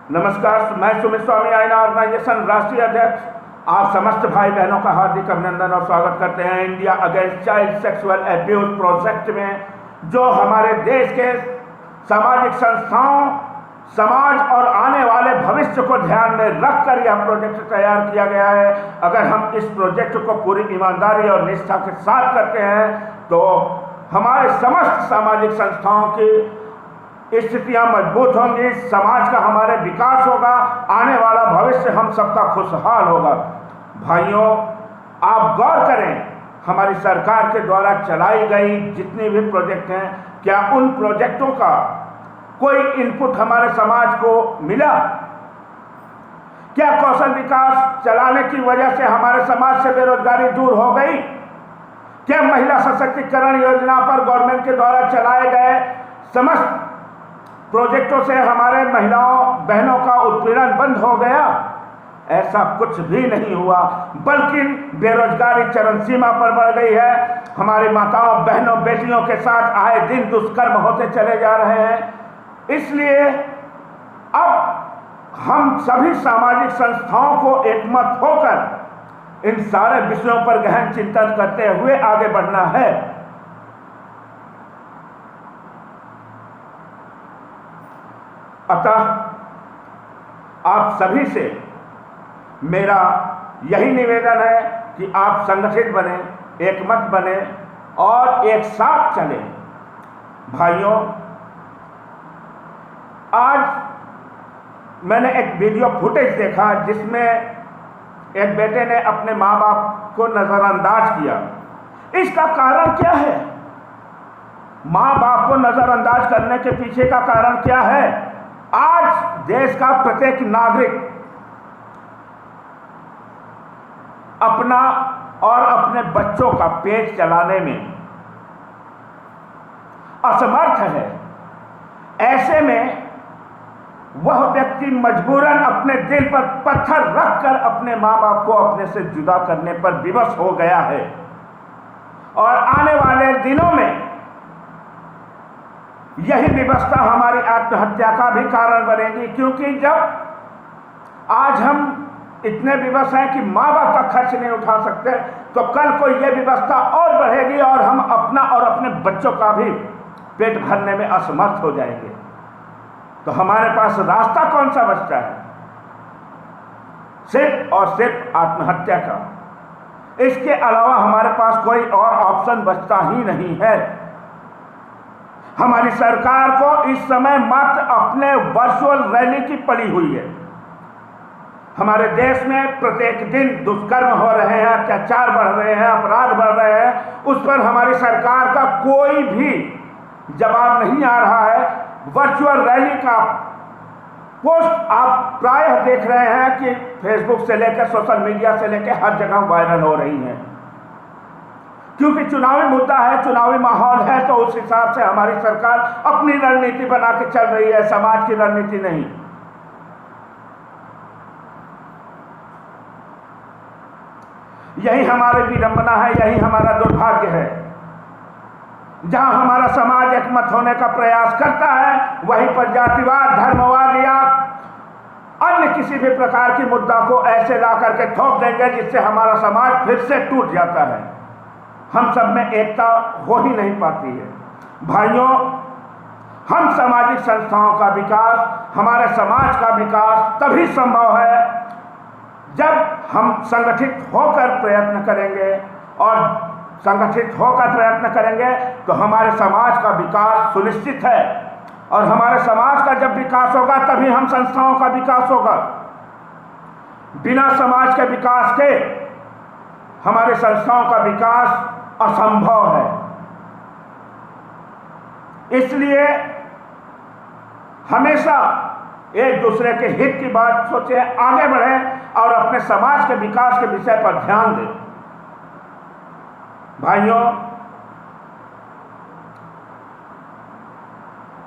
नमस्कार, मैं सुमित स्वामी आईना ऑर्गेनाइजेशन राष्ट्रीय अध्यक्ष आप समस्त भाई बहनों का हार्दिक अभिनंदन और स्वागत करते हैं India against child sexual abuse project में, जो हमारे देश के सामाजिक संस्थाओं, समाज और आने वाले भविष्य को ध्यान में रखकर यह प्रोजेक्ट तैयार किया गया है। अगर हम इस प्रोजेक्ट को पूरी ईमानदारी और निष्ठा के साथ करते हैं तो हमारे समस्त सामाजिक संस्थाओं की स्थितियां मजबूत होंगी, समाज का हमारे विकास होगा, आने वाला भविष्य हम सबका खुशहाल होगा। भाइयों, आप गौर करें, हमारी सरकार के द्वारा चलाई गई जितनी भी प्रोजेक्ट हैं, क्या उन प्रोजेक्टों का कोई इनपुट हमारे समाज को मिला? क्या कौशल विकास चलाने की वजह से हमारे समाज से बेरोजगारी दूर हो गई? क्या महिला सशक्तिकरण योजना पर गवर्नमेंट के द्वारा चलाए गए समस्त प्रोजेक्टों से हमारे महिलाओं बहनों का उत्पीड़न बंद हो गया? ऐसा कुछ भी नहीं हुआ, बल्कि बेरोजगारी चरम सीमा पर बढ़ गई है। हमारी माताओं बहनों बेटियों के साथ आए दिन दुष्कर्म होते चले जा रहे हैं। इसलिए अब हम सभी सामाजिक संस्थाओं को एकमत होकर इन सारे विषयों पर गहन चिंतन करते हुए आगे बढ़ना है। अतः आप सभी से मेरा यही निवेदन है कि आप संगठित बने, एकमत बने और एक साथ चलें। भाइयों, आज मैंने एक वीडियो फुटेज देखा जिसमें एक बेटे ने अपने माँ बाप को नज़रअंदाज किया। इसका कारण क्या है? माँ बाप को नज़रअंदाज करने के पीछे का कारण क्या है? आज देश का प्रत्येक नागरिक अपना और अपने बच्चों का पेट चलाने में असमर्थ है। ऐसे में वह व्यक्ति मजबूरन अपने दिल पर पत्थर रखकर अपने माँ बाप को अपने से जुदा करने पर विवश हो गया है। और आने वाले दिनों में यही व्यवस्था हमारी आत्महत्या का भी कारण बनेगी, क्योंकि जब आज हम इतने विवश हैं कि माँ बाप का खर्च नहीं उठा सकते, तो कल को यह व्यवस्था और बढ़ेगी और हम अपना और अपने बच्चों का भी पेट भरने में असमर्थ हो जाएंगे। तो हमारे पास रास्ता कौन सा बचता है? सिर्फ और सिर्फ आत्महत्या का। इसके अलावा हमारे पास कोई और ऑप्शन बचता ही नहीं है। हमारी सरकार को इस समय मात्र अपने वर्चुअल रैली की पड़ी हुई है। हमारे देश में प्रत्येक दिन दुष्कर्म हो रहे हैं, अत्याचार बढ़ रहे हैं, अपराध बढ़ रहे हैं, उस पर हमारी सरकार का कोई भी जवाब नहीं आ रहा है। वर्चुअल रैली का पोस्ट आप प्रायः देख रहे हैं कि फेसबुक से लेकर सोशल मीडिया से लेकर हर जगह वायरल हो रही हैं, क्योंकि चुनावी मुद्दा है, चुनावी माहौल है, तो उस हिसाब से हमारी सरकार अपनी रणनीति बना के चल रही है, समाज की रणनीति नहीं। यही हमारी विडंबना है, यही हमारा दुर्भाग्य है। जहां हमारा समाज एकमत होने का प्रयास करता है, वहीं पर जातिवाद, धर्मवाद या अन्य किसी भी प्रकार की मुद्दा को ऐसे ला करके थोप देंगे जिससे हमारा समाज फिर से टूट जाता है। हम सब में एकता हो ही नहीं पाती है। भाइयों, हम सामाजिक संस्थाओं का विकास, हमारे समाज का विकास तभी संभव है जब हम संगठित होकर प्रयत्न करेंगे, और संगठित होकर प्रयत्न करेंगे तो हमारे समाज का विकास सुनिश्चित है। और हमारे समाज का जब विकास होगा तभी हम संस्थाओं का विकास होगा। बिना समाज के विकास के हमारे संस्थाओं का विकास असंभव है। इसलिए हमेशा एक दूसरे के हित की बात सोचें, आगे बढ़ें और अपने समाज के विकास के विषय पर ध्यान दें। भाइयों,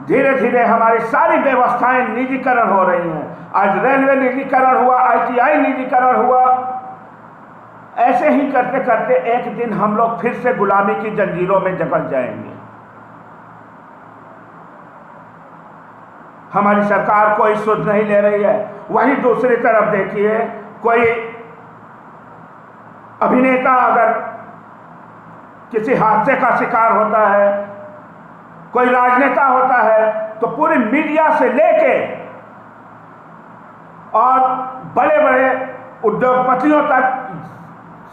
धीरे धीरे हमारी सारी व्यवस्थाएं निजीकरण हो रही हैं। आज रेलवे निजीकरण हुआ, ITI निजीकरण हुआ। ऐसे ही करते करते एक दिन हम लोग फिर से गुलामी की जंजीरों में जकड़ जाएंगे। हमारी सरकार कोई सुध नहीं ले रही है। वहीं दूसरी तरफ देखिए, कोई अभिनेता अगर किसी हादसे का शिकार होता है, कोई राजनेता होता है, तो पूरी मीडिया से लेके और बड़े बड़े उद्योगपतियों तक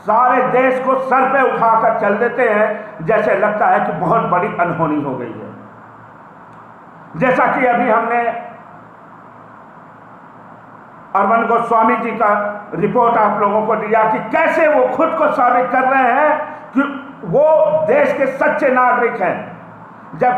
सारे देश को सर पे उठाकर चल देते हैं, जैसे लगता है कि बहुत बड़ी अनहोनी हो गई है। जैसा कि अभी हमने अरविंद गोस्वामी जी का रिपोर्ट आप लोगों को दिया कि कैसे वो खुद को साबित कर रहे हैं कि वो देश के सच्चे नागरिक हैं, जब